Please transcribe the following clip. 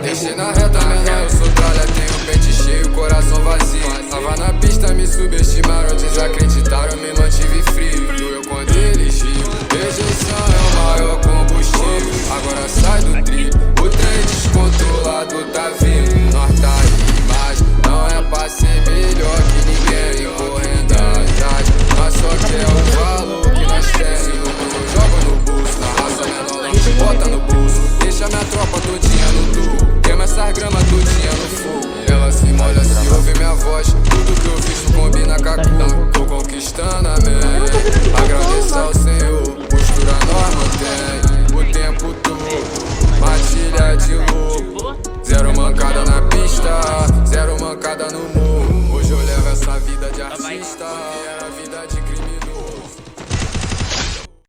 Deixei na reta, menor, eu sou tralha, tenho pente cheio, coração vazio. Tava na pista, me subestimaram, desacreditaram, me mantive frio. Doeu quando eles riam, rejeição é o maior combustível. Agora sai do trilho, o trem descontrolado tá vindo. Nós tá aí, mas não é pra ser melhor que ninguém, correndo atrás. Mas só quer o valor que nós temos. Eu jogo no bolso, na raça menor não te bota no bolso. Deixa minha tropa todinha no tubo, queima essas gramas todinha no fogo. Ela se molha se ouve minha voz, tudo que eu fiz combina com a cor. Tô conquistando a mente, agradeço ao Senhor, postura nós mantém o tempo todo, matilha de louco. Zero mancada na pista, zero mancada no morro. Hoje eu levo essa vida de artista.